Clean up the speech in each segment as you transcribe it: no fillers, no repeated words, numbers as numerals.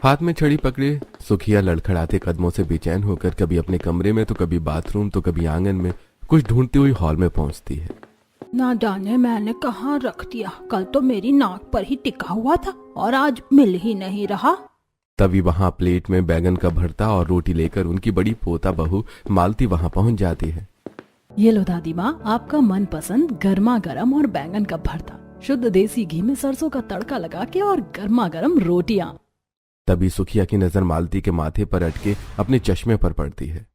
हाथ में छड़ी पकड़े सुखिया लड़खड़ाते कदमों से बेचैन होकर कभी अपने कमरे में तो कभी बाथरूम तो कभी आंगन में कुछ ढूंढती हुई हॉल में पहुंचती है। ना जाने मैंने कहाँ रख दिया, कल तो मेरी नाक पर ही टिका हुआ था और आज मिल ही नहीं रहा। तभी वहां प्लेट में बैगन का भरता और रोटी लेकर उनकी बड़ी पोता बहू मालती वहां पहुंच जाती है। ये लो दादी माँ, आपका मनपसंद गर्मा गर्म और बैंगन का भरता, शुद्ध देसी घी में सरसों का तड़का लगा के और गर्मा गर्म रोटियां। तभी सुखिया की नजर मालती के माथे पर अटके अपने चश्मे पर पड़ती है।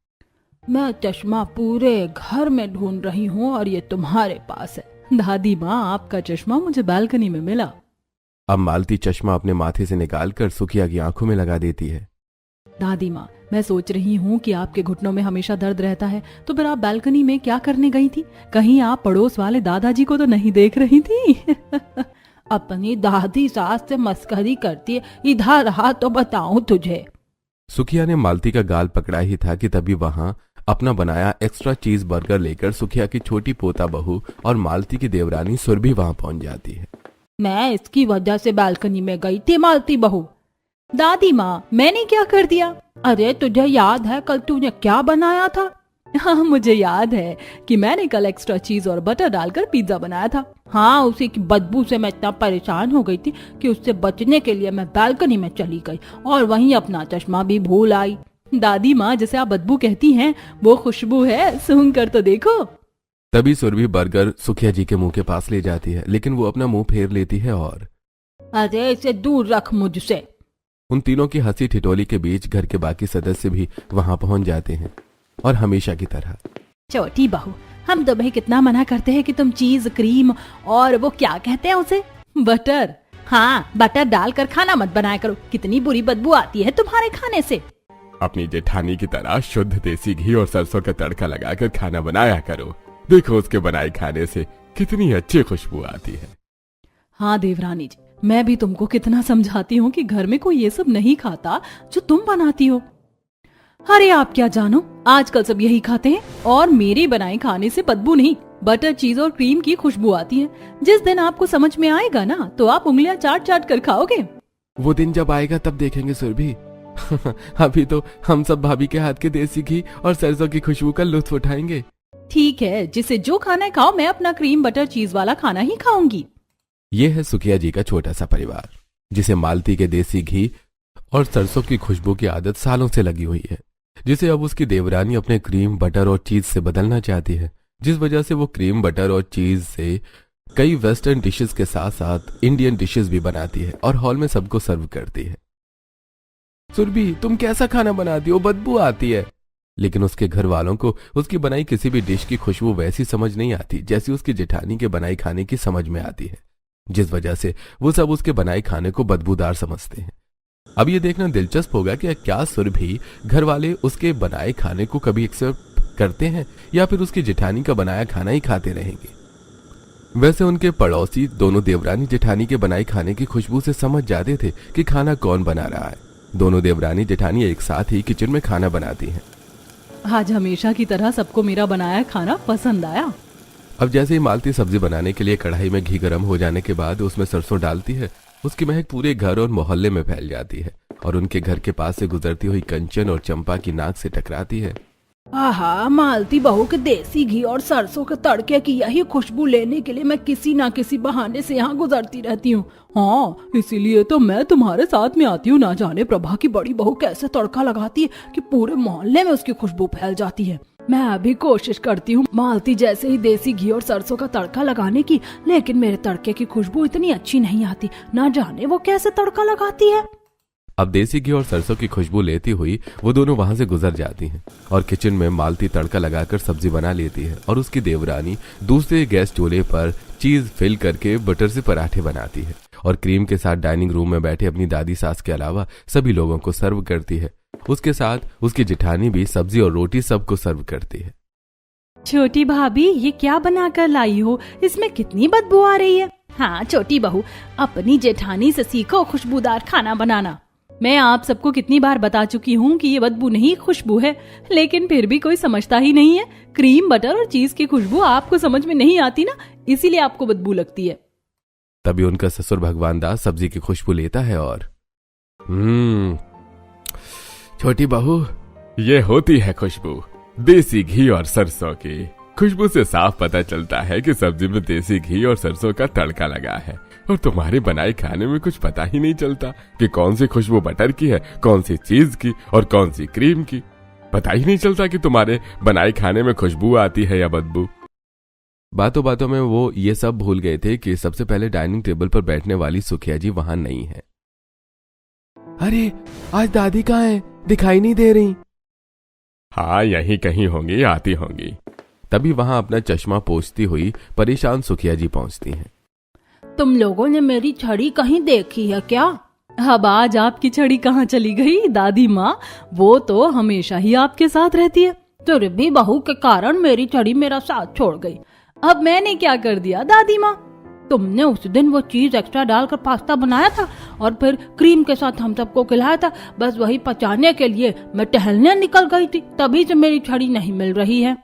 मैं चश्मा पूरे घर में ढूंढ रही हूँ और ये तुम्हारे पास है। दादी माँ, आपका चश्मा मुझे बालकनी में मिला। अब मालती चश्मा अपने माथे से निकालकर सुखिया की आंखों में लगा देती है। दादी माँ, मैं सोच रही हूँ कि आपके घुटनों में हमेशा दर्द रहता है, तो फिर आप बालकनी में क्या करने गई थी? कहीं आप पड़ोस वाले दादाजी को तो नहीं देख रही थी? अपनी दादी सास से मस्करी करती है, इधर रहा तो बताऊं तुझे। सुखिया ने मालती का गाल पकड़ा ही था कि तभी वहां अपना बनाया एक्स्ट्रा चीज बर्गर लेकर सुखिया की छोटी पोता बहू और मालती की देवरानी सुरभि वहां पहुंच जाती है। मैं इसकी वजह से बालकनी में गई थी मालती बहू। दादी माँ, मैंने क्या कर दिया? अरे तुझे याद है कल तूने क्या बनाया था? हाँ, मुझे याद है कि मैंने कल एक्स्ट्रा चीज और बटर डालकर पिज्जा बनाया था। हाँ, उसी की बदबू से मैं इतना परेशान हो गई थी कि उससे बचने के लिए मैं बालकनी में चली गई और वहीं अपना चश्मा भी भूल आई। दादी माँ, जैसे आप बदबू कहती हैं वो खुशबू है, सूंघ कर तो देखो। तभी सुरभि बर्गर सुखिया जी के मुंह के पास ले जाती है, लेकिन वो अपना मुंह फेर लेती है और अरे इसे दूर रख मुझसे। उन तीनों की हंसी ठिठोली के बीच घर के बाकी सदस्य भी वहां पहुंच जाते हैं और हमेशा की तरह। छोटी बहू, हम तुम्हें कितना मना करते हैं कि तुम चीज, क्रीम और वो क्या कहते हैं उसे, बटर, हाँ बटर डालकर खाना मत बनाया करो। कितनी बुरी बदबू आती है तुम्हारे खाने से। अपनी जेठानी की तरह शुद्ध देसी घी और सरसों का तड़का लगाकर खाना बनाया करो। देखो उसके बनाए खाने से कितनी अच्छी खुशबू आती है। हाँ देवरानी जी, मैं भी तुमको कितना समझाती हूँ कि घर में कोई ये सब नहीं खाता जो तुम बनाती हो। अरे आप क्या जानो, आजकल सब यही खाते हैं और मेरे बनाए खाने से बदबू नहीं, बटर, चीज और क्रीम की खुशबू आती है। जिस दिन आपको समझ में आएगा ना, तो आप उंगलियां चाट चाट कर खाओगे। वो दिन जब आएगा तब देखेंगे सुरभि। अभी तो हम सब भाभी के हाथ के देसी घी और सरसों की खुशबू का लुत्फ उठाएंगे। ठीक है, जिसे जो खाना है खाओ, मैं अपना क्रीम बटर चीज वाला खाना ही खाऊंगी। ये है सुखिया जी का छोटा सा परिवार, जिसे मालती के देसी घी और सरसों की खुशबू की आदत सालों से लगी हुई है, जिसे अब उसकी देवरानी अपने क्रीम, बटर और चीज से बदलना चाहती है, जिस वजह से वो क्रीम, बटर और चीज से कई वेस्टर्न डिशेस के साथ साथ इंडियन डिशेस भी बनाती है और हॉल में सबको सर्व करती है। सुरभि, तुम कैसा खाना बनाती हो? बदबू आती है। लेकिन उसके घर वालों को उसकी बनाई किसी भी डिश की खुशबू वैसी समझ नहीं आती जैसी उसकी जेठानी के बनाई खाने की समझ में आती है, जिस वजह से वो सब उसके बनाए खाने को बदबूदार समझते हैं। अब ये देखना दिलचस्प होगा कि क्या सुरभि घर वाले उसके बनाए खाने को कभी एक्सेप्ट करते हैं या फिर उसकी जेठानी का बनाया खाना ही खाते रहेंगे। वैसे उनके पड़ोसी दोनों देवरानी जेठानी के बनाए खाने की खुशबू से समझ जाते थे कि खाना कौन बना रहा है। दोनों देवरानी जेठानी एक साथ ही किचन में खाना बनाती हैं। आज हमेशा की तरह सबको मेरा बनाया खाना पसंद आया। अब जैसे ही मालती सब्जी बनाने के लिए कढ़ाई में घी गर्म हो जाने के बाद उसमें सरसों डालती है, उसकी महक पूरे घर और मोहल्ले में फैल जाती है और उनके घर के पास से गुजरती हुई कंचन और चंपा की नाक से टकराती है। आहा, मालती बहू के देसी घी और सरसों के तड़के की यही खुशबू लेने के लिए मैं किसी ना किसी बहाने से यहाँ गुजरती रहती हूँ। हाँ, इसीलिए तो मैं तुम्हारे साथ में आती हूँ। ना जाने प्रभा की बड़ी बहू कैसे तड़का लगाती है कि पूरे मोहल्ले में उसकी खुशबू फैल जाती है। मैं अभी कोशिश करती हूँ मालती जैसे ही देसी घी और सरसों का तड़का लगाने की, लेकिन मेरे तड़के की खुशबू इतनी अच्छी नहीं आती। ना जाने वो कैसे तड़का लगाती है। अब देसी घी और सरसों की खुशबू लेती हुई वो दोनों वहां से गुजर जाती हैं और किचन में मालती तड़का लगाकर सब्जी बना लेती है और उसकी देवरानी दूसरे गैस चूल्हे पर चीज फिल करके बटर से पराठे बनाती है और क्रीम के साथ डाइनिंग रूम में बैठे अपनी दादी सास के अलावा सभी लोगों को सर्व करती है। उसके साथ उसकी जेठानी भी सब्जी और रोटी सबको सर्व करती है। छोटी भाभी, ये क्या बनाकर लाई हो? इसमें कितनी बदबू आ रही है। हाँ छोटी बहू, अपनी जेठानी से सीखो खुशबूदार खाना बनाना। मैं आप सबको कितनी बार बता चुकी हूँ कि ये बदबू नहीं खुशबू है, लेकिन फिर भी कोई समझता ही नहीं है। क्रीम, बटर और चीज की खुशबू आपको समझ में नहीं आती ना, इसीलिए आपको बदबू लगती है। तभी उनका ससुर भगवान दास सब्जी की खुशबू लेता है और छोटी बहू, ये होती है खुशबू देसी घी और सरसों की। खुशबू से साफ पता चलता है कि सब्जी में देसी घी और सरसों का तड़का लगा है। और तुम्हारे बनाए खाने में कुछ पता ही नहीं चलता कि कौन सी खुशबू बटर की है, कौन सी चीज की और कौन सी क्रीम की। पता ही नहीं चलता कि तुम्हारे बनाए खाने में खुशबू आती है या बदबू। बातों बातों में वो ये सब भूल गए थे कि सबसे पहले डाइनिंग टेबल पर बैठने वाली सुखिया जी वहां नहीं है। अरे, आज दादी कहाँ है? दिखाई नहीं दे रही। हाँ, यहीं कहीं होंगी, आती होंगी। तभी वहां अपना चश्मा पोंछती हुई परेशान सुखिया जी पहुंचती हैं। तुम लोगों ने मेरी छड़ी कहीं देखी है क्या? अब आज आपकी छड़ी कहाँ चली गई दादी माँ? वो तो हमेशा ही आपके साथ रहती है। तेरे भी बहू के कारण मेरी छड़ी मेरा साथ छोड़ गई। अब मैंने क्या कर दिया दादी माँ? तुमने उस दिन वो चीज एक्स्ट्रा डालकर पास्ता बनाया था और फिर क्रीम के साथ हम सबको खिलाया था। बस वही पचाने के लिए मैं टहलने निकल गई थी, तभी से मेरी छड़ी नहीं मिल रही है।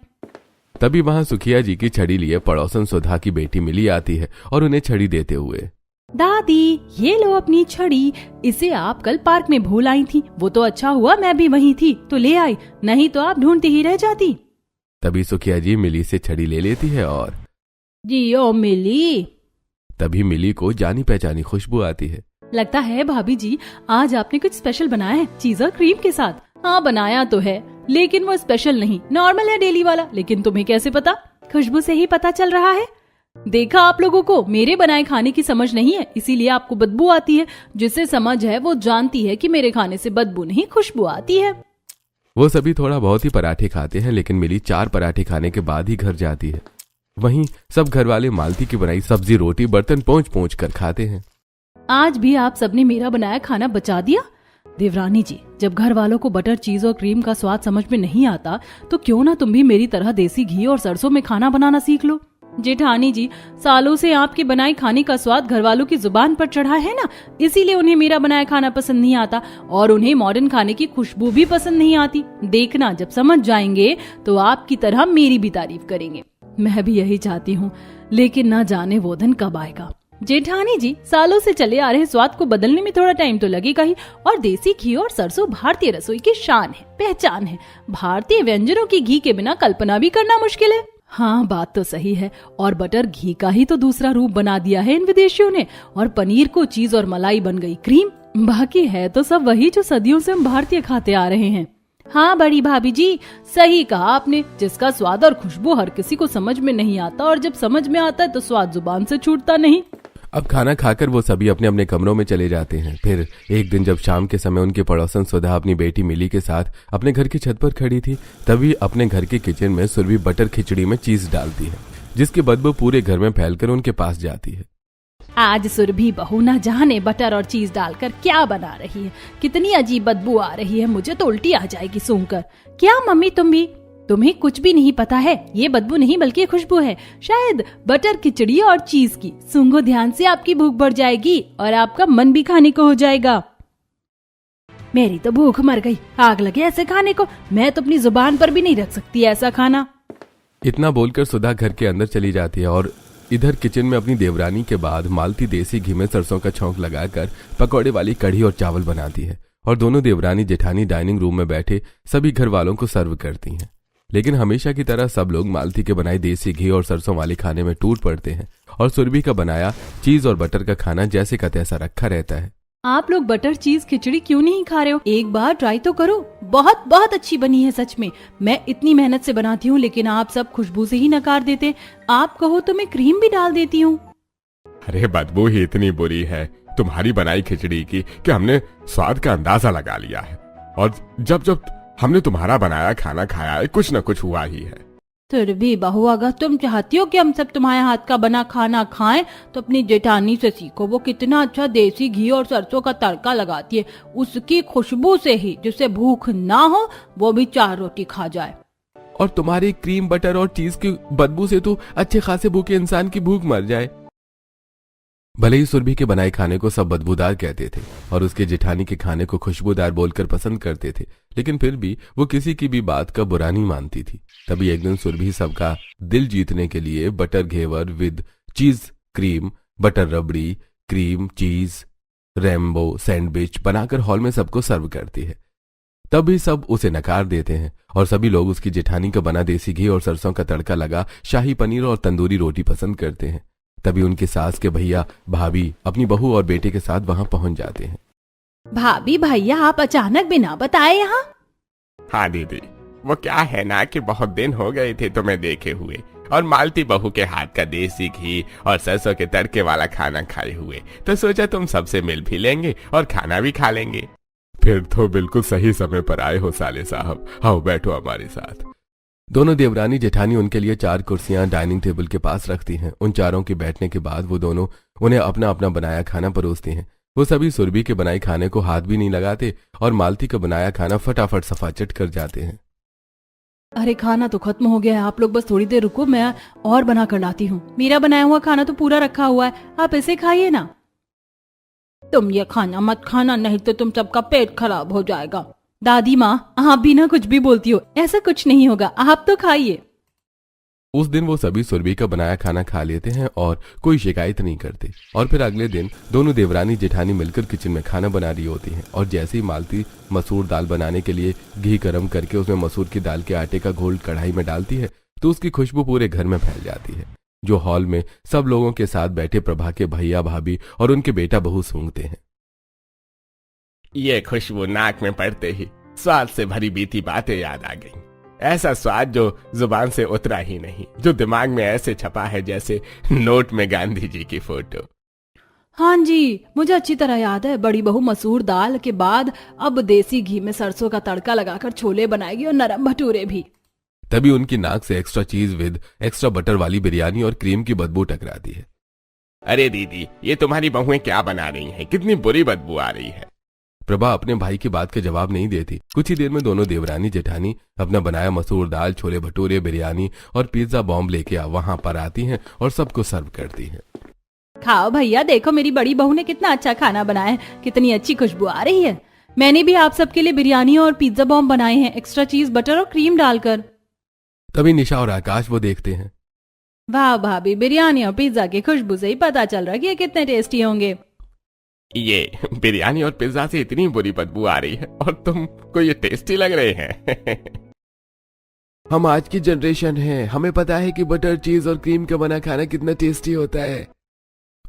तभी वहां सुखिया जी की छड़ी लिए पड़ोसन सुधा की बेटी मिली आती है और उन्हें छड़ी देते हुए, दादी ये लो अपनी छड़ी, इसे आप कल पार्क में भूल आई थी। वो तो अच्छा हुआ मैं भी वहीं थी तो ले आई, नहीं तो आप ढूंढती ही रह जाती। तभी सुखिया जी मिली से छड़ी ले लेती है और जियो मिली। तभी मिली को जानी पहचानी खुशबू आती है। लगता है भाभी जी आज आपने कुछ स्पेशल बनाया है चीज और क्रीम के साथ। हाँ बनाया तो है, लेकिन वो स्पेशल नहीं, नॉर्मल है डेली वाला। लेकिन तुम्हें कैसे पता? खुशबू से ही पता चल रहा है। देखा, आप लोगों को मेरे बनाए खाने की समझ नहीं है, इसीलिए आपको बदबू आती है। जिसे समझ है वो जानती है कि मेरे खाने से बदबू नहीं खुशबू आती है। वो सभी थोड़ा बहुत ही पराठे खाते हैं, लेकिन मिली 4 पराठे खाने के बाद ही घर जाती है। वहीं सब घर वाले मालती की बनाई सब्जी रोटी बर्तन पहुंच पहुंच कर खाते हैं। आज भी आप सबने मेरा बनाया खाना बचा दिया। देवरानी जी, जब घर वालों को बटर चीज और क्रीम का स्वाद समझ में नहीं आता तो क्यों ना तुम भी मेरी तरह देसी घी और सरसों में खाना बनाना सीख लो। जेठानी जी, सालों से आपके बनाए खाने का स्वाद घर वालों की जुबान पर चढ़ा है ना, इसीलिए उन्हें मेरा बनाया खाना पसंद नहीं आता और उन्हें मॉडर्न खाने की खुशबू भी पसंद नहीं आती। देखना, जब समझ जाएंगे तो आपकी तरह मेरी भी तारीफ करेंगे। मैं भी यही चाहती हूँ, लेकिन ना जाने वो दिन कब आएगा। जेठानी जी, सालों से चले आ रहे स्वाद को बदलने में थोड़ा टाइम तो लगेगा ही। और देसी घी और सरसों भारतीय रसोई की शान है, पहचान है। भारतीय व्यंजनों की घी के बिना कल्पना भी करना मुश्किल है। हाँ, बात तो सही है। और बटर घी का ही तो दूसरा रूप बना दिया है इन विदेशियों ने। और पनीर को चीज और मलाई बन गई क्रीम। बाकी है तो सब वही जो सदियों से हम भारतीय खाते आ रहे हैं। हाँ बड़ी भाभी जी, सही कहा आपने। जिसका स्वाद और खुशबू हर किसी को समझ में नहीं आता, और जब समझ में आता है तो स्वाद जुबान से छूटता नहीं। अब खाना खाकर वो सभी अपने अपने कमरों में चले जाते हैं। फिर एक दिन जब शाम के समय उनके पड़ोसन सुधा अपनी बेटी मिली के साथ अपने घर की छत पर खड़ी थी, तभी अपने घर के किचन में सुरभि बटर खिचड़ी में चीज डालती है, जिसकी बदबू पूरे घर में फैलकर उनके पास जाती है। आज सुरभि बहू न जाने बटर और चीज डालकर क्या बना रही है। कितनी अजीब बदबू आ रही है, मुझे तो उल्टी आ जाएगी सूंघकर। क्या मम्मी तुम भी? तुम्हें कुछ भी नहीं पता है, ये बदबू नहीं बल्कि खुशबू है, शायद बटर खिचड़ी और चीज की। सूंघो ध्यान से, आपकी भूख बढ़ जाएगी और आपका मन भी खाने को हो जाएगा। मेरी तो भूख मर गई, आग लगे ऐसे खाने को। मैं तो अपनी जुबान पर भी नहीं रख सकती ऐसा खाना। इतना बोलकर सुधा घर के अंदर चली जाती है और इधर किचन में अपनी देवरानी के बाद मालती देसी घी में सरसों का छौंक लगाकर पकौड़े वाली कढ़ी और चावल बनाती है। और दोनों देवरानी जेठानी डाइनिंग रूम में बैठे सभी घर वालों को सर्व करती हैं। लेकिन हमेशा की तरह सब लोग मालती के बनाए देसी घी और सरसों वाले खाने में टूट पड़ते हैं और सुरभि का बनाया चीज और बटर का खाना जैसे का तैसा रखा रहता है। आप लोग बटर चीज खिचड़ी क्यों नहीं खा रहे हो? एक बार ट्राई तो करो, बहुत बहुत अच्छी बनी है सच में। मैं इतनी मेहनत से बनाती हूँ, लेकिन आप सब खुशबू से ही नकार देते। आप कहो तो मैं क्रीम भी डाल देती हूँ। अरे बदबू ही इतनी बुरी है तुम्हारी बनाई खिचड़ी की कि हमने स्वाद का अंदाजा लगा लिया है, और जब जब हमने तुम्हारा बनाया खाना खाया है कुछ न कुछ हुआ ही है। फिर भी बहू, अगर तुम चाहती हो कि हम सब तुम्हारे हाथ का बना खाना खाएं तो अपनी जेठानी से सीखो। वो कितना अच्छा देसी घी और सरसों का तड़का लगाती है, उसकी खुशबू से ही जिसे भूख ना हो वो भी 4 रोटी खा जाए। और तुम्हारी क्रीम बटर और चीज की बदबू से तो अच्छे खासे भूखे इंसान की भूख मर जाए। भले ही सुरभि के बनाए खाने को सब बदबूदार कहते थे और उसके जेठानी के खाने को खुशबूदार बोलकर पसंद करते थे, लेकिन फिर भी वो किसी की भी बात का बुरा नहीं मानती थी। तभी एक दिन सुरभि सबका दिल जीतने के लिए बटर घेवर विद चीज क्रीम, बटर रबड़ी, क्रीम चीज रेम्बो सैंडविच बनाकर हॉल में सबको सर्व करती है। तब भी सब उसे नकार देते हैं और सभी लोग उसकी जेठानी का बना देसी घी और सरसों का तड़का लगा शाही पनीर और तंदूरी रोटी पसंद करते हैं। तभी उनकी सास के भैया भाभी अपनी बहू और बेटे के साथ वहां पहुंच जाते हैं। भाभी भैया आप अचानक बिना बताए यहाँ? हाँ दीदी, वो क्या है ना कि बहुत दिन हो गए थे तुम्हें देखे हुए और मालती बहू के हाथ का देसी घी और सरसों के तड़के वाला खाना खाए हुए, तो सोचा तुम सबसे मिल भी लेंगे और खाना भी खा लेंगे। फिर तो बिल्कुल सही समय पर आए हो साले साहब, आओ बैठो हमारे साथ। दोनों देवरानी जेठानी उनके लिए 4 कुर्सियां डाइनिंग टेबल के पास रखती हैं। उन चारों के बैठने के बाद वो दोनों उन्हें अपना अपना बनाया खाना परोसती हैं। वो सभी सुरभि के बनाए खाने को हाथ भी नहीं लगाते और मालती का बनाया खाना फटाफट सफाचट कर जाते हैं। अरे खाना तो खत्म हो गया है, आप लोग बस थोड़ी देर रुको, मैं और बना कर लाती हूँ। मेरा बनाया हुआ खाना तो पूरा रखा हुआ है, आप इसे खाइए ना। तुम ये खाना मत खाना, नहीं तो तुम सबका पेट खराब हो जाएगा। दादी माँ, आप भी ना कुछ भी बोलती हो, ऐसा कुछ नहीं होगा, आप तो खाइए। उस दिन वो सभी सुरभि का बनाया खाना खा लेते हैं और कोई शिकायत नहीं करते। और फिर अगले दिन दोनों देवरानी जेठानी मिलकर किचन में खाना बना रही होती हैं और जैसे ही मालती मसूर दाल बनाने के लिए घी गर्म करके उसमें मसूर की दाल के आटे का घोल कढ़ाई में डालती है तो उसकी खुशबू पूरे घर में फैल जाती है, जो हॉल में सब लोगों के साथ बैठे प्रभा के भैया भाभी और उनके बेटा बहू सूंघते हैं। ये खुशबू नाक में पड़ते ही स्वाद से भरी बीती बातें याद आ गईं। ऐसा स्वाद जो जुबान से उतरा ही नहीं, जो दिमाग में ऐसे छपा है जैसे नोट में गांधी जी की फोटो। हाँ जी, मुझे अच्छी तरह याद है। बड़ी बहू मसूर दाल के बाद अब देसी घी में सरसों का तड़का लगाकर छोले बनाएगी और नरम भटूरे भी। तभी उनकी नाक से एक्स्ट्रा चीज विद एक्स्ट्रा बटर वाली बिरयानी और क्रीम की बदबू टकराती है। अरे दीदी, ये तुम्हारी बहुएं क्या बना रही हैं? कितनी बुरी बदबू आ रही है। प्रभा अपने भाई की बात का जवाब नहीं देती। कुछ ही देर में दोनों देवरानी जेठानी अपना बनाया मसूर दाल, छोले भटूरे, बिरयानी और पिज्जा बॉम्ब लेके वहां पर आती हैं और सबको सर्व करती हैं। खाओ भैया, देखो मेरी बड़ी बहू ने कितना अच्छा खाना बनाया है, कितनी अच्छी खुशबू आ रही है। मैंने भी आप सबके लिए बिरयानी और पिज्जा बॉम्ब बनाए हैं, एक्स्ट्रा चीज बटर और क्रीम डालकर। तभी निशा और आकाश वो देखते हैं। वाह भाभी, बिरयानी और पिज्जा की खुशबू से ही पता चल रहा है कि ये कितने टेस्टी होंगे। ये बिरयानी और पिज्जा से इतनी बुरी बदबू आ रही है और तुमको ये टेस्टी लग रहे हैं। हम आज की जनरेशन है, हमें पता है कि बटर चीज और क्रीम का बना खाना कितना टेस्टी होता है।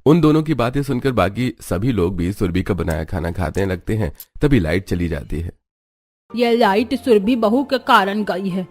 उन दोनों की बातें सुनकर बाकी सभी लोग भी सुरभि का बनाया खाना खाते लगते हैं। तभी लाइट चली जाती है। ये लाइट सुरभि बहू के कारण गई है।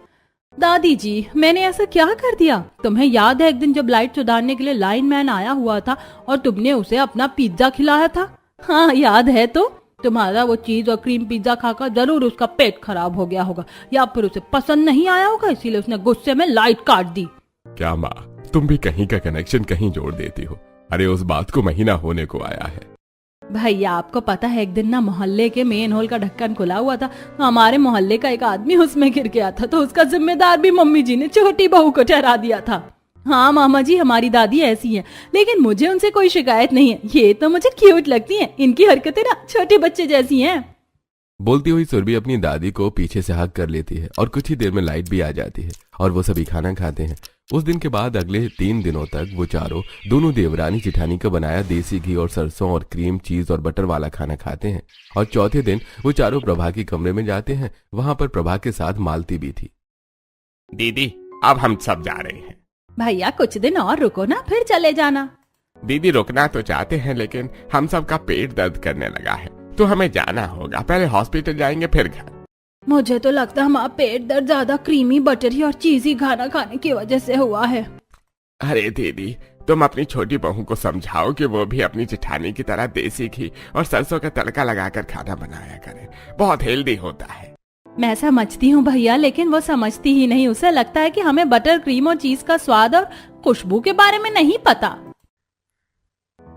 दादी जी, मैंने ऐसा क्या कर दिया? तुम्हें याद है एक दिन जब लाइट सुधारने के लिए लाइनमैन आया हुआ था और तुमने उसे अपना पिज्जा खिलाया था? हाँ याद है। तो तुम्हारा वो चीज और क्रीम पिज्जा खाकर जरूर उसका पेट खराब हो गया होगा या फिर उसे पसंद नहीं आया होगा, इसीलिए उसने गुस्से में लाइट काट दी। क्या माँ, तुम भी कहीं का कनेक्शन कहीं जोड़ देती हो। अरे उस बात को महीना होने को आया है। भैया आपको पता है एक दिन ना मोहल्ले के मेन हॉल का ढक्कन खुला हुआ था, तो हमारे मोहल्ले का एक आदमी उसमें गिर गया था, तो उसका जिम्मेदार भी मम्मी जी ने छोटी बहू को ठहरा दिया था। हाँ मामा जी, हमारी दादी ऐसी है, लेकिन मुझे उनसे कोई शिकायत नहीं है। ये तो मुझे क्यूट लगती हैं, इनकी हरकतें ना छोटे बच्चे जैसी हैं। बोलती हुई सुरभि अपनी दादी को पीछे से हक कर लेती है और कुछ ही देर में लाइट भी आ जाती है और वो सभी खाना खाते हैं। उस दिन के बाद अगले 3 दिनों तक वो चारों दोनों देवरानी जेठानी का बनाया देसी घी और सरसों और क्रीम चीज और बटर वाला खाना खाते हैं। और चौथे दिन वो चारों प्रभा के कमरे में जाते हैं। वहां पर प्रभा के साथ मालती भी थी। दीदी, अब हम सब जा रहे हैं। भैया कुछ दिन और रुको ना, फिर चले जाना। दीदी रुकना तो चाहते हैं, लेकिन हम सबका पेट दर्द करने लगा है, तो हमें जाना होगा। पहले हॉस्पिटल जाएंगे फिर घर। मुझे तो लगता है हमारा पेट दर्द ज्यादा क्रीमी बटरी और चीजी खाना खाने की वजह से हुआ है। अरे दीदी, तुम अपनी छोटी बहू को समझाओ कि वो भी अपनी जेठानी की तरह देसी घी और सरसों का तड़का लगाकर खाना बनाया करे, बहुत हेल्दी होता है। मैं समझती हूँ भैया, लेकिन वो समझती ही नहीं। उसे लगता है कि हमें बटर क्रीम और चीज का स्वाद और खुशबू के बारे में नहीं पता।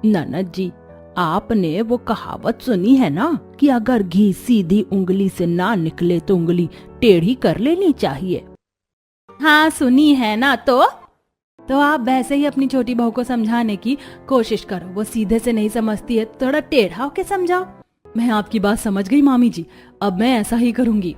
ननद जी, आपने वो कहावत सुनी है ना कि अगर घी सीधी उंगली से ना निकले तो उंगली टेढ़ी कर लेनी चाहिए। हाँ सुनी है ना। तो आप वैसे ही अपनी छोटी बहू को समझाने की कोशिश करो। वो सीधे से नहीं समझती है, थोड़ा टेढ़ा होके समझाओ। मैं आपकी बात समझ गई मामी जी, अब मैं ऐसा ही करूंगी।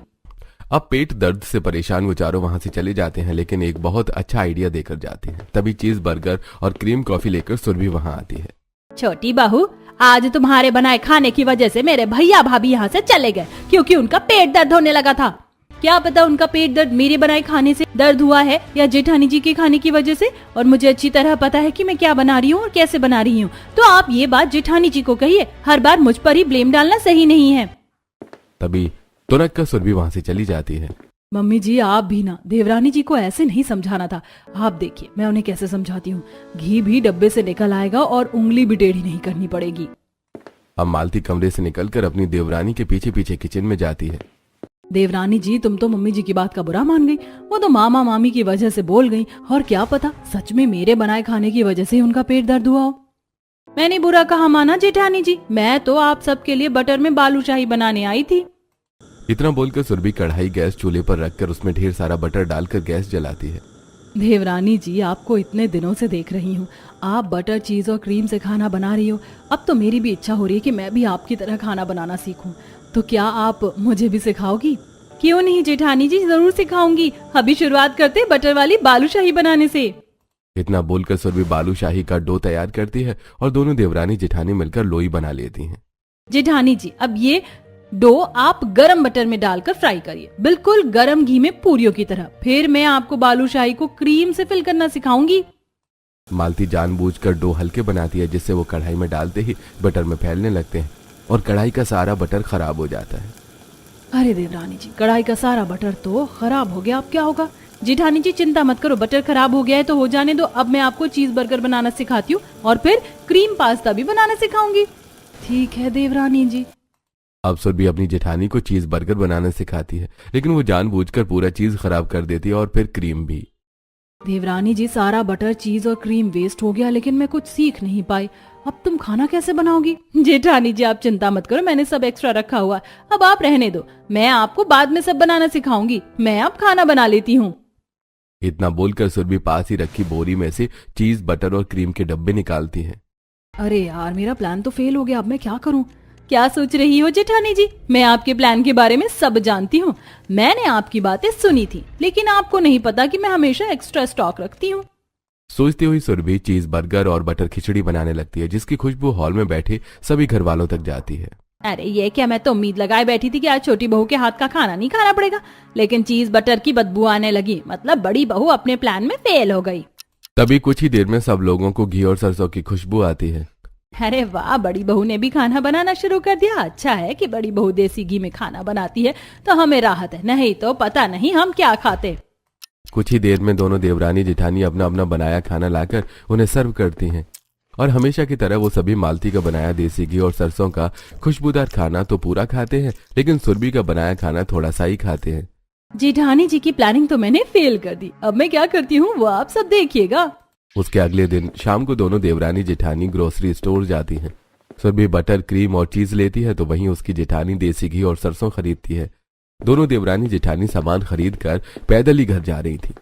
अब पेट दर्द से परेशान वो चारों वहां से चले जाते हैं, लेकिन एक बहुत अच्छा आइडिया देकर जाते हैं। तभी चीज बर्गर और क्रीम कॉफी लेकर सुरभि वहां आती है। छोटी बहू, आज तुम्हारे बनाए खाने की वजह से मेरे भैया भाभी यहाँ से चले गए क्योंकि उनका पेट दर्द होने लगा था। क्या पता उनका पेट दर्द मेरे बनाए खाने से दर्द हुआ है या जेठानी जी के खाने की वजह से, और मुझे अच्छी तरह पता है कि मैं क्या बना रही हूँ और कैसे बना रही हूँ। तो आप ये बात जेठानी जी को कहिए, हर बार मुझ पर ही ब्लेम डालना सही नहीं है। तभी तुनक का सुरभि वहां से चली जाती है। मम्मी जी आप भी ना, देवरानी जी को ऐसे नहीं समझाना था। आप देखिए मैं उन्हें कैसे समझाती हूँ। घी भी डब्बे से निकल आएगा और उंगली भी टेढ़ी नहीं करनी पड़ेगी। अब मालती कमरे से निकलकर अपनी देवरानी के पीछे पीछे किचन में जाती है। देवरानी जी तुम तो मम्मी जी की बात का बुरा मान गई। वो तो मामा मामी की वजह से बोल गई, और क्या पता सच में मेरे बनाए खाने की वजह से उनका पेट दर्द हुआ हो। मैंने बुरा कहा माना जेठानी जी, मैं तो आप सबके लिए बटर में बालूशाही बनाने आई थी। इतना बोलकर सुरभि कढ़ाई गैस चूल्हे पर रखकर उसमें ढेर सारा बटर डालकर गैस जलाती है। देवरानी जी आपको इतने दिनों से देख रही हूँ, आप बटर चीज और क्रीम से खाना बना रही हो। अब तो मेरी भी इच्छा हो रही है कि मैं भी आपकी तरह खाना बनाना सीखूं। तो क्या आप मुझे भी सिखाओगी? क्यों नहीं जेठानी जी, जरूर सिखाऊंगी। अभी शुरुआत करते बटर वाली बालूशाही बनाने से। इतना बोलकर सुरभि बालूशाही का डो तैयार करती है और दोनों देवरानी जेठानी मिलकर लोई बना लेती हैं। जेठानी जी अब ये डो आप गरम बटर में डालकर फ्राई करिए, बिल्कुल गरम घी में पूरियों की तरह। फिर मैं आपको बालूशाही को क्रीम से फिल करना सिखाऊंगी। मालती जानबूझकर डो हल्के बनाती है, जिससे वो कढ़ाई में डालते ही बटर में फैलने लगते हैं और कढ़ाई का सारा बटर खराब हो जाता है। अरे देवरानी जी, कढ़ाई का सारा बटर तो खराब हो गया, अब क्या होगा? जेठानी जी चिंता मत करो, बटर खराब हो गया है तो हो जाने दो। अब मैं आपको चीज बर्गर बनाना सिखाती हूँ और फिर क्रीम पास्ता भी बनाना सिखाऊंगी। ठीक है देवरानी जी। अब सुरभि अपनी जेठानी को चीज बर्गर बनाना सिखाती है, लेकिन वो जानबूझकर पूरा चीज खराब कर देती है और फिर क्रीम भी। देवरानी जी सारा बटर चीज और क्रीम वेस्ट हो गया, लेकिन मैं कुछ सीख नहीं पाई। अब तुम खाना कैसे बनाओगी? जेठानी जी आप चिंता मत करो, मैंने सब एक्स्ट्रा रखा हुआ। अब आप रहने दो, मैं आपको बाद में सब बनाना सिखाऊंगी। मैं अब खाना बना लेती हूँ। इतना बोलकर सुरभि पास ही रखी बोरी में से चीज बटर और क्रीम के डब्बे निकालती है। अरे यार मेरा प्लान तो फेल हो गया, अब मैं क्या करूं? क्या सोच रही हो जेठानी जी? मैं आपके प्लान के बारे में सब जानती हूँ। मैंने आपकी बातें सुनी थी, लेकिन आपको नहीं पता कि मैं हमेशा एक्स्ट्रा स्टॉक रखती हूँ। सोचती हुई सुरभि चीज बर्गर और बटर खिचड़ी बनाने लगती है, जिसकी खुशबू हॉल में बैठे सभी घर वालों तक जाती है। अरे ये क्या, मैं तो उम्मीद लगाए बैठी थी कि आज छोटी बहू के हाथ का खाना नहीं खाना पड़ेगा, लेकिन चीज बटर की बदबू आने लगी। मतलब बड़ी बहू अपने प्लान में फेल हो गई। तभी कुछ ही देर में सब लोगों को घी और सरसों की खुशबू आती है। अरे वाह, बड़ी बहू ने भी खाना बनाना शुरू कर दिया। अच्छा है कि बड़ी बहू देसी घी में खाना बनाती है तो हमें राहत है, नहीं तो पता नहीं हम क्या खाते। कुछ ही देर में दोनों देवरानी जेठानी अपना अपना बनाया खाना लाकर उन्हें सर्व करती हैं, और हमेशा की तरह वो सभी मालती का बनाया देसी घी और सरसों का खुशबूदार खाना तो पूरा खाते हैं, लेकिन सुरभि का बनाया खाना थोड़ा सा ही खाते हैं। जेठानी जी की प्लानिंग तो मैंने फेल कर दी। अब मैं क्या करती हूँ वो आप सब देखिएगा। उसके अगले दिन शाम को दोनों देवरानी जेठानी ग्रोसरी स्टोर जाती हैं। सुरभि बटर क्रीम और चीज लेती है तो वहीं उसकी जेठानी देसी घी और सरसों खरीदती है। दोनों देवरानी जेठानी सामान खरीद कर पैदल ही घर जा रही थी।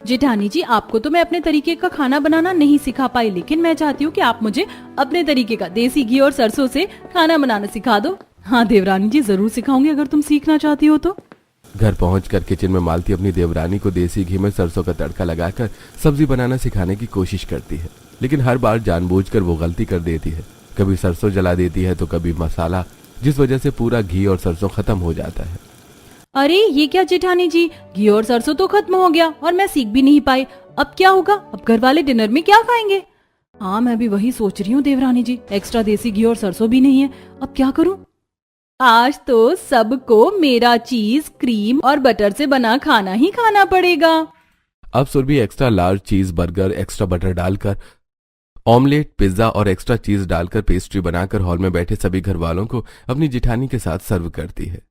जेठानी जी आपको तो मैं अपने तरीके का खाना बनाना नहीं सिखा पाई, लेकिन मैं चाहती हूँ कि आप मुझे अपने तरीके का देसी घी और सरसों से खाना बनाना सिखा दो। हाँ देवरानी जी जरूर सिखाऊंगी अगर तुम सीखना चाहती हो तो। घर पहुंचकर किचन में मालती अपनी देवरानी को देसी घी में सरसों का तड़का लगाकर सब्जी बनाना सिखाने की कोशिश करती है, लेकिन हर बार जानबूझकर वो गलती कर देती है। कभी सरसों जला देती है तो कभी मसाला, जिस वजह से पूरा घी और सरसों खत्म हो जाता है। अरे ये क्या जेठानी जी, घी और सरसों तो खत्म हो गया और मैं सीख भी नहीं पाई। अब क्या होगा? अब घर वाले डिनर में क्या खाएंगे? हाँ मैं भी वही सोच रही हूँ देवरानी जी, एक्स्ट्रा देसी घी और सरसों भी नहीं है। अब क्या करूँ? आज तो सबको मेरा चीज क्रीम और बटर से बना खाना ही खाना पड़ेगा। अब सुरभि एक्स्ट्रा लार्ज चीज बर्गर, एक्स्ट्रा बटर डालकर ऑमलेट, पिज्जा और एक्स्ट्रा चीज डालकर पेस्ट्री बनाकर हॉल में बैठे सभी घर वालों को अपनी जेठानी के साथ सर्व करती है।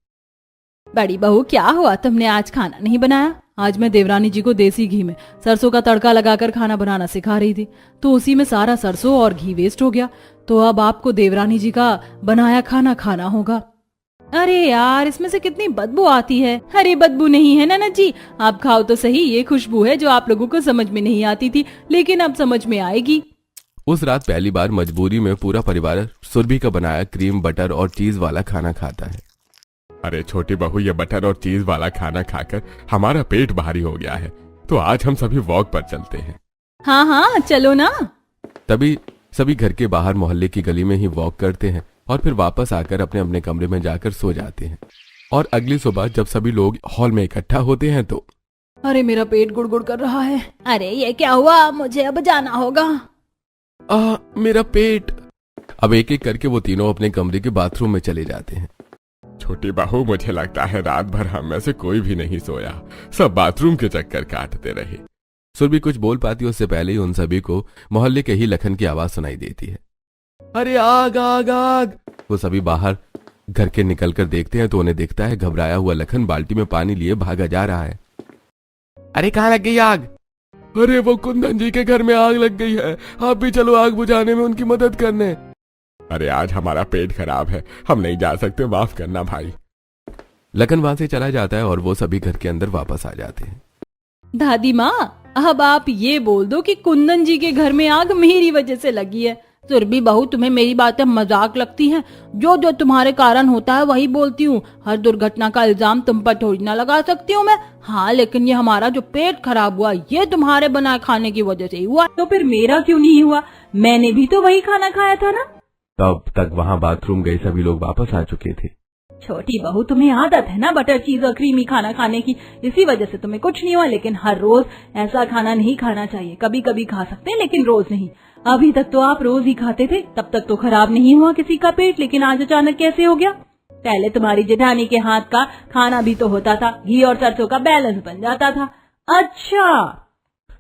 बड़ी बहू क्या हुआ, तुमने आज खाना नहीं बनाया? आज मैं देवरानी जी को देसी घी में सरसों का तड़का लगाकर खाना बनाना सिखा रही थी, तो उसी में सारा सरसों और घी वेस्ट हो गया। तो अब आपको देवरानी जी का बनाया खाना खाना होगा। अरे यार इसमें से कितनी बदबू आती है। अरे बदबू नहीं है ननद जी, आप खाओ तो सही, ये खुशबू है जो आप लोगों को समझ में नहीं आती थी, लेकिन अब समझ में आएगी। उस रात पहली बार मजबूरी में पूरा परिवार सुरभि का बनाया क्रीम बटर और चीज वाला खाना खाता है। अरे छोटी बहू, ये बटर और चीज वाला खाना खाकर हमारा पेट भारी हो गया है, तो आज हम सभी वॉक पर चलते हैं। हाँ हाँ चलो ना। तभी सभी घर के बाहर मोहल्ले की गली में ही वॉक करते हैं और फिर वापस आकर अपने अपने कमरे में जाकर सो जाते हैं। और अगली सुबह जब सभी लोग हॉल में इकट्ठा होते हैं तो अरे मेरा पेट गुड़गुड़ कर रहा है। अरे ये क्या हुआ, मुझे अब जाना होगा। मेरा पेट। अब एक एक करके वो तीनों अपने कमरे के बाथरूम में चले जाते हैं। छोटी बहू, मुझे लगता है रात भर हम में से कोई भी नहीं सोया, सब बाथरूम के चक्कर काटते रहे। सुरभि कुछ बोल पाती उससे पहले ही उन सभी को मोहल्ले के ही लखन की आवाज सुनाई देती है। अरे आग आग आग। वो सभी बाहर घर के निकलकर देखते हैं तो उन्हें दिखता है घबराया हुआ लखन बाल्टी में पानी लिए भागा जा रहा है। अरे कहाँ लग गई आग? अरे वो कुंदन जी के घर में आग लग गई है, आप भी चलो आग बुझाने में उनकी मदद करने। अरे आज हमारा पेट खराब है, हम नहीं जा सकते, माफ करना भाई। लखन वहां से चला जाता है और वो सभी घर के अंदर वापस आ जाते हैं। दादी माँ, अब आप ये बोल दो कि कुंदन जी के घर में आग मेरी वजह से लगी है। सुरभि बहू, तुम्हें मेरी बातें मजाक लगती हैं? जो जो तुम्हारे कारण होता है वही बोलती हूँ। हर दुर्घटना का इल्जाम तुम पर थोड़ी ना लगा सकती हूँ मैं। हाँ, लेकिन ये हमारा जो पेट खराब हुआ ये तुम्हारे बनाए खाने की वजह से ही हुआ। तो फिर मेरा क्यों नहीं हुआ? मैंने भी तो वही खाना खाया था ना। तब तक वहाँ बाथरूम गए सभी लोग वापस आ चुके थे। छोटी बहू, तुम्हें आदत है ना बटर चीज और क्रीमी खाना खाने की, इसी वजह से तुम्हें कुछ नहीं हुआ। लेकिन हर रोज ऐसा खाना नहीं खाना चाहिए, कभी कभी खा सकते हैं लेकिन रोज नहीं। अभी तक तो आप रोज ही खाते थे, तब तक तो खराब नहीं हुआ किसी का पेट, लेकिन आज अचानक कैसे हो गया? पहले तुम्हारी जेठानी के हाथ का खाना भी तो होता था, घी और सरसों का बैलेंस बन जाता था। अच्छा,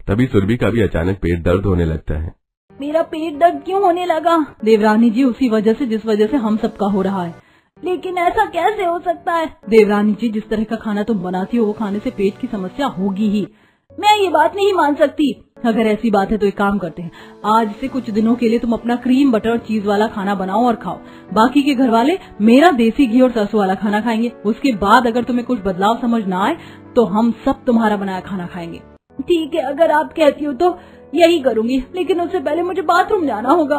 तभी सुरभि का भी अचानक पेट दर्द होने लगता है। मेरा पेट दर्द क्यों होने लगा? देवरानी जी, उसी वजह से जिस वजह से हम सबका हो रहा है। लेकिन ऐसा कैसे हो सकता है? देवरानी जी, जिस तरह का खाना तुम बनाती हो वो खाने से पेट की समस्या होगी ही। मैं ये बात नहीं मान सकती। अगर ऐसी बात है तो एक काम करते हैं, आज से कुछ दिनों के लिए तुम अपना क्रीम बटर और चीज वाला खाना बनाओ और खाओ। बाकी के घर वाले मेरा देसी घी और सरसों वाला खाना खाएंगे। उसके बाद अगर तुम्हें कुछ बदलाव समझ ना आए तो हम सब तुम्हारा बनाया खाना खाएंगे। ठीक है, अगर आप कहती हो तो यही करूंगी, लेकिन उससे पहले मुझे बाथरूम जाना होगा।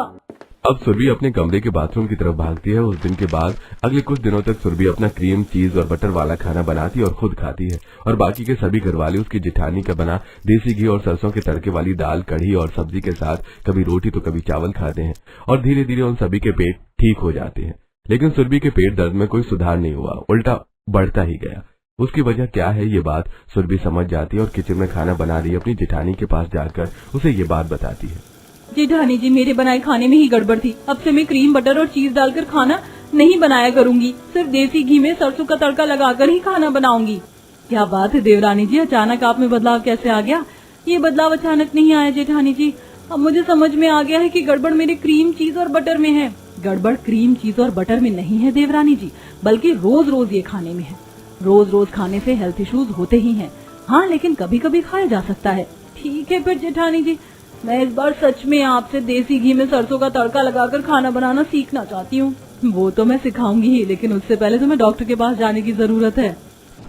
अब सुरभि अपने कमरे के बाथरूम की तरफ भागती है। उस दिन के बाद अगले कुछ दिनों तक सुरभि अपना क्रीम चीज और बटर वाला खाना बनाती और खुद खाती है और बाकी के सभी घरवाले उसकी जेठानी का बना देसी घी और सरसों के तड़के वाली दाल, कढ़ी और सब्जी के साथ कभी रोटी तो कभी चावल खाते हैं और धीरे धीरे उन सभी के पेट ठीक हो जाते हैं। लेकिन सुरभि के पेट दर्द में कोई सुधार नहीं हुआ, उल्टा बढ़ता ही गया। उसकी वजह क्या है ये बात सुरभि समझ जाती है और किचन में खाना बना रही अपनी जेठानी के पास जाकर उसे ये बात बताती है। जेठानी जी, मेरे बनाए खाने में ही गड़बड़ थी। अब से मैं क्रीम बटर और चीज डालकर खाना नहीं बनाया करूंगी, सिर्फ देसी घी में सरसों का तड़का लगाकर ही खाना बनाऊंगी। क्या बात है देवरानी जी, अचानक आप में बदलाव कैसे आ गया? ये बदलाव अचानक नहीं आया जेठानी जी, अब मुझे समझ में आ गया है कि गड़बड़ मेरे क्रीम चीज और बटर में है। गड़बड़ क्रीम चीज और बटर में नहीं है देवरानी जी, बल्कि रोज रोज ये खाने में है। रोज रोज खाने से हेल्थ इश्यूज होते ही हैं। हाँ, लेकिन कभी कभी खाया जा सकता है। ठीक है फिर जेठानी जी, मैं इस बार सच में आपसे देसी घी में सरसों का तड़का लगाकर खाना बनाना सीखना चाहती हूँ। वो तो मैं सिखाऊंगी ही, लेकिन उससे पहले तुम्हें डॉक्टर के पास जाने की जरूरत है।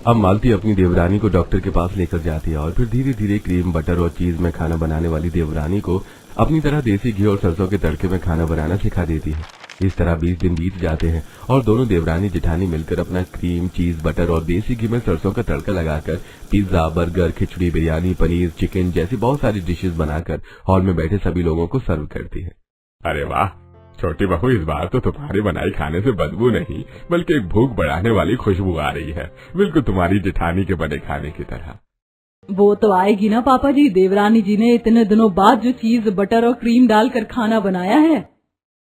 अब मालती अपनी देवरानी को डॉक्टर के पास लेकर जाती है और फिर धीरे धीरे क्रीम बटर और चीज में खाना बनाने वाली देवरानी को अपनी तरह देसी घी और सरसों के तड़के में खाना बनाना सिखा देती है। इस तरह 20 दिन बीत जाते हैं और दोनों देवरानी जेठानी मिलकर अपना क्रीम चीज बटर और देसी घी में सरसों का तड़का लगाकर पिज्जा, बर्गर, खिचड़ी, बिरयानी, पनीर, चिकन जैसी बहुत सारी डिशेस बनाकर हॉल में बैठे सभी लोगों को सर्व करती है। अरे वाह छोटी बहू, इस बार तो तुम्हारे बनाई खाने से बदबू नहीं बल्कि एक भूख बढ़ाने वाली खुशबू आ रही है, बिल्कुल तुम्हारी जेठानी के बने खाने की तरह। वो तो आएगी ना पापा जी, देवरानी जी ने इतने दिनों बाद जो चीज बटर और क्रीम डालकर खाना बनाया है।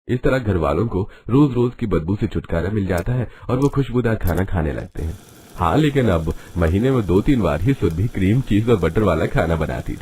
इस तरह घर वालों को रोज रोज की बदबू से छुटकारा मिल जाता है और वो खुशबूदार खाना खाने लगते हैं। हाँ, लेकिन अब महीने में 2-3 बार ही सुरभि क्रीम चीज और बटर वाला खाना बनाती थी।